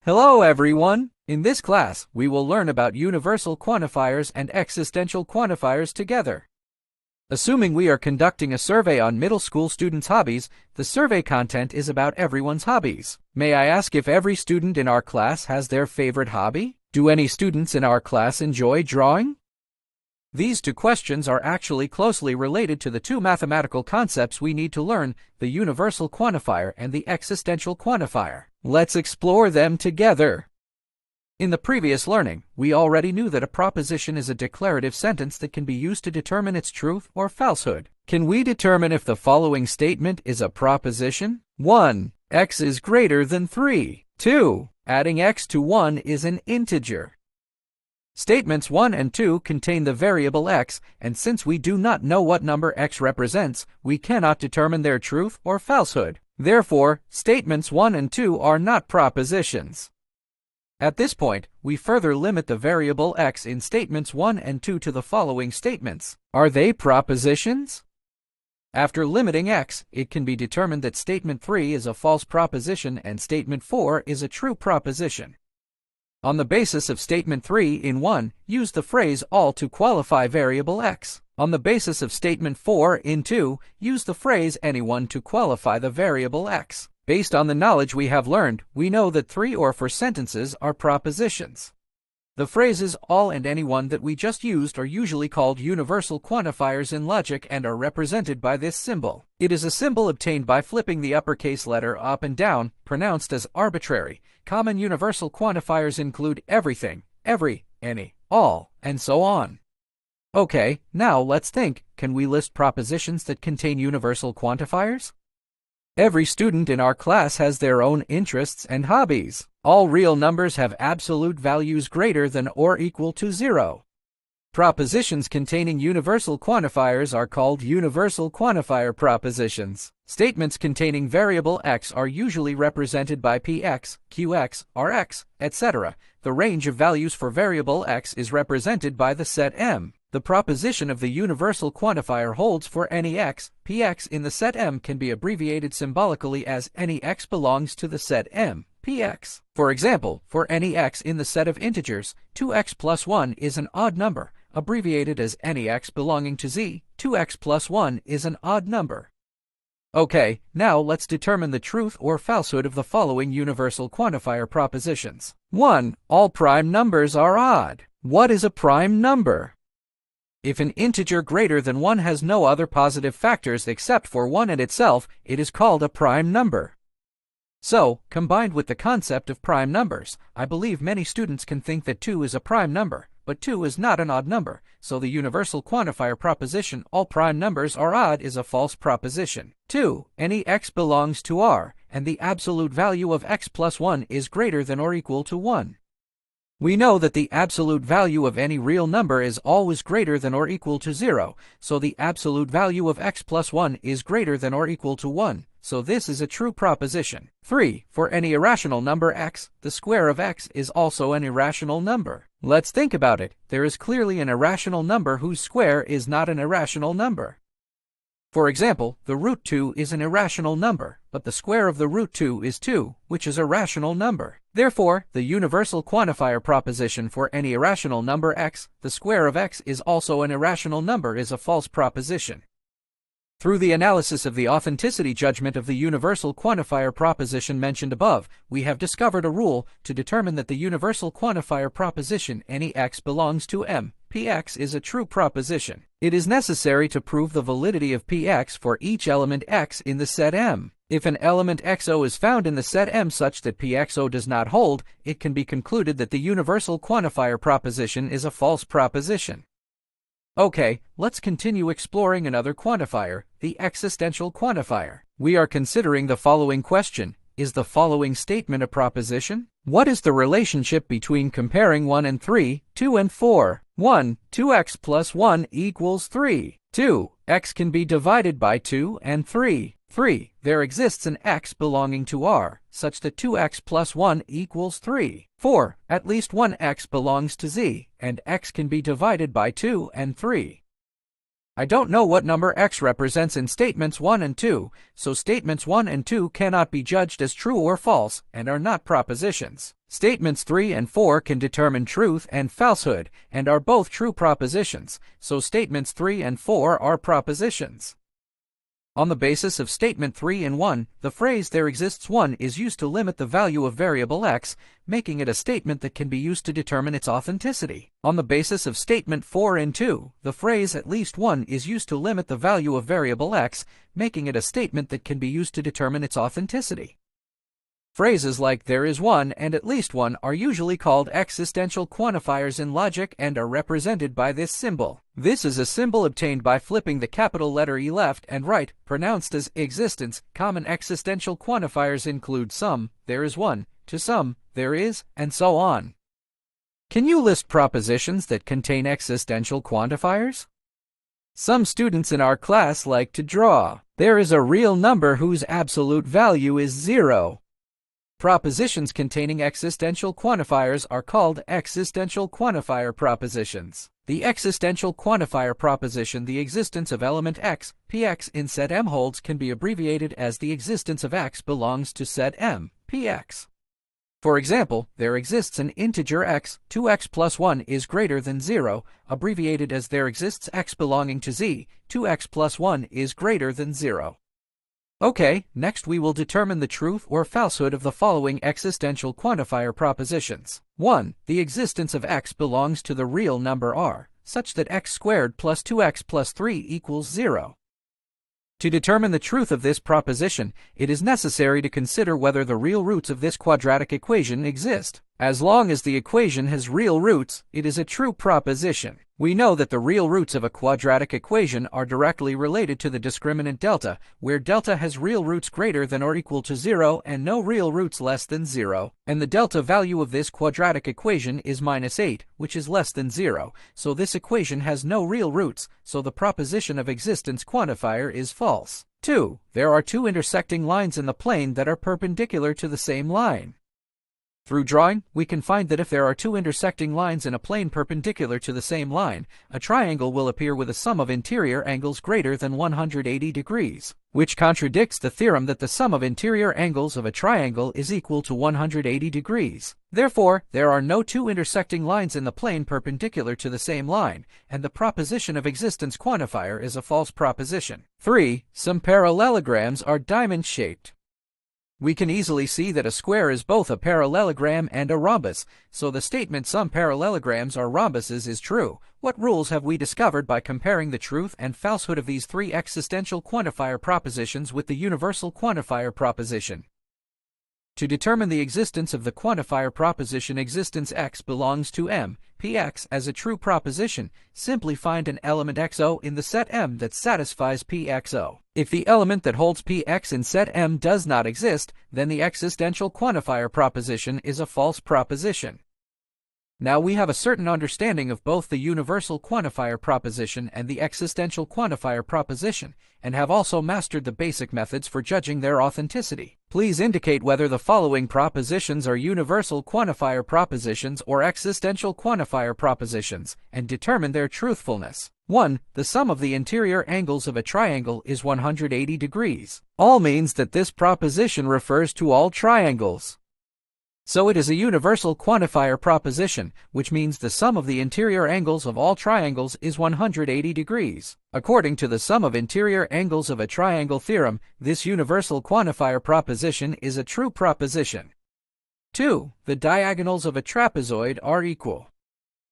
Hello everyone! In this class, we will learn about universal quantifiers and existential quantifiers together. Assuming we are conducting a survey on middle school students' hobbies, the survey content is about everyone's hobbies. May I ask if every student in our class has their favorite hobby? Do any students in our class enjoy drawing? These two questions are actually closely related to the two mathematical concepts we need to learn, the universal quantifier and the existential quantifier. Let's explore them together. In the previous learning, we already knew that a proposition is a declarative sentence that can be used to determine its truth or falsehood. Can we determine if the following statement is a proposition? 1. X is greater than 3. 2. Adding x to 1 is an integer. Statements 1 and 2 contain the variable x, and since we do not know what number x represents, we cannot determine their truth or falsehood. Therefore, statements 1 and 2 are not propositions. At this point, we further limit the variable x in statements 1 and 2 to the following statements. Are they propositions? After limiting x, it can be determined that statement 3 is a false proposition and statement 4 is a true proposition. On the basis of statement 3 in 1, use the phrase all to qualify variable x. On the basis of statement 4 in 2, use the phrase anyone to qualify the variable x. Based on the knowledge we have learned, we know that 3 or 4 sentences are propositions. The phrases all and anyone that we just used are usually called universal quantifiers in logic and are represented by this symbol. It is a symbol obtained by flipping the uppercase letter up and down, pronounced as arbitrary. Common universal quantifiers include everything, every, any, all, and so on. Okay, now let's think. Can we list propositions that contain universal quantifiers? Every student in our class has their own interests and hobbies. All real numbers have absolute values greater than or equal to 0. Propositions containing universal quantifiers are called universal quantifier propositions. Statements containing variable x are usually represented by px, qx, rx, etc. The range of values for variable x is represented by the set M. The proposition of the universal quantifier holds for any x. Px in the set M can be abbreviated symbolically as any x belongs to the set M. Px. For example, for any x in the set of integers, 2x plus 1 is an odd number, abbreviated as any x belonging to z. 2x plus 1 is an odd number. Okay, now let's determine the truth or falsehood of the following universal quantifier propositions. 1. All prime numbers are odd. What is a prime number? If an integer greater than 1 has no other positive factors except for 1 and itself, it is called a prime number. So, combined with the concept of prime numbers, I believe many students can think that 2 is a prime number, but 2 is not an odd number, so the universal quantifier proposition all prime numbers are odd is a false proposition. 2. Any x belongs to R, and the absolute value of x plus 1 is greater than or equal to 1. We know that the absolute value of any real number is always greater than or equal to 0, so the absolute value of x plus 1 is greater than or equal to 1, so this is a true proposition. 3. For any irrational number x, the square of x is also an irrational number. Let's think about it. There is clearly an irrational number whose square is not an irrational number. For example, the root 2 is an irrational number, but the square of the root 2 is 2, which is a rational number. Therefore, the universal quantifier proposition for any irrational number x, the square of x is also an irrational number is a false proposition. Through the analysis of the authenticity judgment of the universal quantifier proposition mentioned above, we have discovered a rule to determine that the universal quantifier proposition any x belongs to M. Px is a true proposition. It is necessary to prove the validity of Px for each element x in the set M. If an element xo is found in the set M such that Pxo does not hold, it can be concluded that the universal quantifier proposition is a false proposition. Okay, let's continue exploring another quantifier, the existential quantifier. We are considering the following question. Is the following statement a proposition? What is the relationship between comparing 1 and 3, 2 and 4? 1. 2x plus 1 equals 3. 2. X can be divided by 2 and 3. 3. There exists an x belonging to R, such that 2x plus 1 equals 3. 4. At least one x belongs to Z, and x can be divided by 2 and 3. I don't know what number x represents in statements 1 and 2, so statements 1 and 2 cannot be judged as true or false and are not propositions. Statements 3 and 4 can determine truth and falsehood and are both true propositions, so statements 3 and 4 are propositions. On the basis of statement 3 and 1, the phrase "there exists one" is used to limit the value of variable x, making it a statement that can be used to determine its authenticity. On the basis of statement 4 and 2, the phrase "at least one" is used to limit the value of variable x, making it a statement that can be used to determine its authenticity. Phrases like "there is one" and "at least one" are usually called existential quantifiers in logic and are represented by this symbol. This is a symbol obtained by flipping the capital letter E left and right, pronounced as existence. Common existential quantifiers include some, "there is one," to some, "there is," and so on. Can you list propositions that contain existential quantifiers? Some students in our class like to draw. There is a real number whose absolute value is 0. Propositions containing existential quantifiers are called existential quantifier propositions. The existential quantifier proposition "the existence of element x, px in set M holds" can be abbreviated as "the existence of x belongs to set M, px." For example, "there exists an integer x, 2x plus 1 is greater than 0, abbreviated as "there exists x belonging to z, 2x plus 1 is greater than 0. Okay, next we will determine the truth or falsehood of the following existential quantifier propositions. 1. The existence of x belongs to the real number r, such that x squared plus 2x plus 3 equals 0. To determine the truth of this proposition, it is necessary to consider whether the real roots of this quadratic equation exist. As long as the equation has real roots, it is a true proposition. We know that the real roots of a quadratic equation are directly related to the discriminant delta, where delta has real roots greater than or equal to 0 and no real roots less than 0, and the delta value of this quadratic equation is -8, which is less than 0, so this equation has no real roots, so the proposition of existence quantifier is false. 2. There are two intersecting lines in the plane that are perpendicular to the same line. Through drawing, we can find that if there are two intersecting lines in a plane perpendicular to the same line, a triangle will appear with a sum of interior angles greater than 180 degrees, which contradicts the theorem that the sum of interior angles of a triangle is equal to 180 degrees. Therefore, there are no two intersecting lines in the plane perpendicular to the same line, and the proposition of existence quantifier is a false proposition. 3. Some parallelograms are diamond-shaped. We can easily see that a square is both a parallelogram and a rhombus, so the statement "some parallelograms are rhombuses" is true. What rules have we discovered by comparing the truth and falsehood of these three existential quantifier propositions with the universal quantifier proposition? To determine the existence of the quantifier proposition "existence x belongs to M, px" as a true proposition, simply find an element xo in the set M that satisfies pxo. If the element that holds px in set M does not exist, then the existential quantifier proposition is a false proposition. Now we have a certain understanding of both the universal quantifier proposition and the existential quantifier proposition, and have also mastered the basic methods for judging their authenticity. Please indicate whether the following propositions are universal quantifier propositions or existential quantifier propositions, and determine their truthfulness. 1. The sum of the interior angles of a triangle is 180 degrees. All means that this proposition refers to all triangles. So it is a universal quantifier proposition, which means the sum of the interior angles of all triangles is 180 degrees. According to the sum of interior angles of a triangle theorem, this universal quantifier proposition is a true proposition. 2. The diagonals of a trapezoid are equal.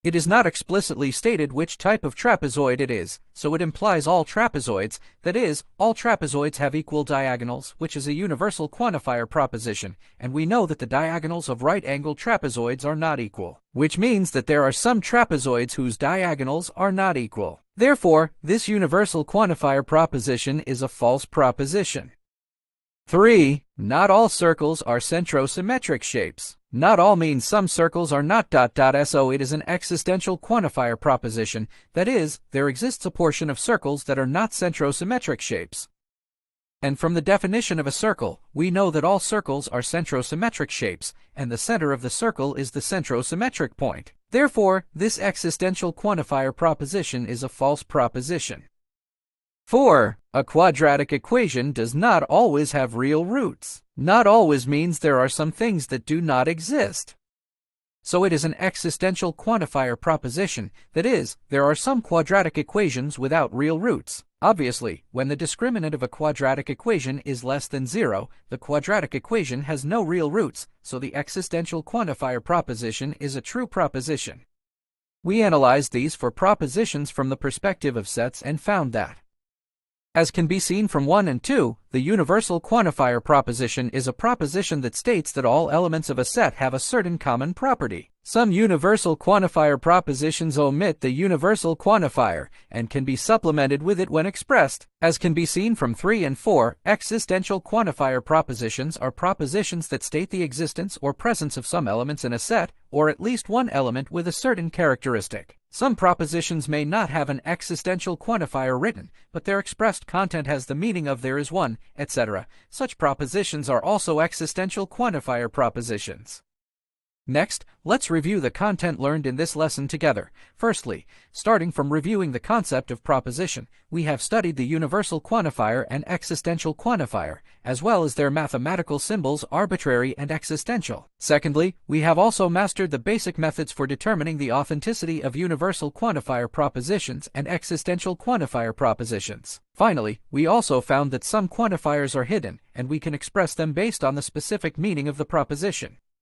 It is not explicitly stated which type of trapezoid it is, so it implies all trapezoids, that is, all trapezoids have equal diagonals, which is a universal quantifier proposition, and we know that the diagonals of right-angled trapezoids are not equal, which means that there are some trapezoids whose diagonals are not equal. Therefore, this universal quantifier proposition is a false proposition. 3. Not all circles are centrosymmetric shapes. Not all means some circles are not ... So it is an existential quantifier proposition, that is, there exists a portion of circles that are not centrosymmetric shapes. And from the definition of a circle, we know that all circles are centrosymmetric shapes, and the center of the circle is the centrosymmetric point. Therefore, this existential quantifier proposition is a false proposition. 4. A quadratic equation does not always have real roots. Not always means there are some things that do not exist. So it is an existential quantifier proposition, that is, there are some quadratic equations without real roots. Obviously, when the discriminant of a quadratic equation is less than 0, the quadratic equation has no real roots, so the existential quantifier proposition is a true proposition. We analyzed these for propositions from the perspective of sets and found that, as can be seen from 1 and 2, the universal quantifier proposition is a proposition that states that all elements of a set have a certain common property. Some universal quantifier propositions omit the universal quantifier and can be supplemented with it when expressed. As can be seen from 3 and 4, existential quantifier propositions are propositions that state the existence or presence of some elements in a set, or at least one element with a certain characteristic. Some propositions may not have an existential quantifier written, but their expressed content has the meaning of there is one, etc. Such propositions are also existential quantifier propositions. Next, let's review the content learned in this lesson together. Firstly, starting from reviewing the concept of proposition, we have studied the universal quantifier and existential quantifier, as well as their mathematical symbols arbitrary and existential. Secondly, we have also mastered the basic methods for determining the authenticity of universal quantifier propositions and existential quantifier propositions. Finally, we also found that some quantifiers are hidden, and we can express them based on the specific meaning of the proposition.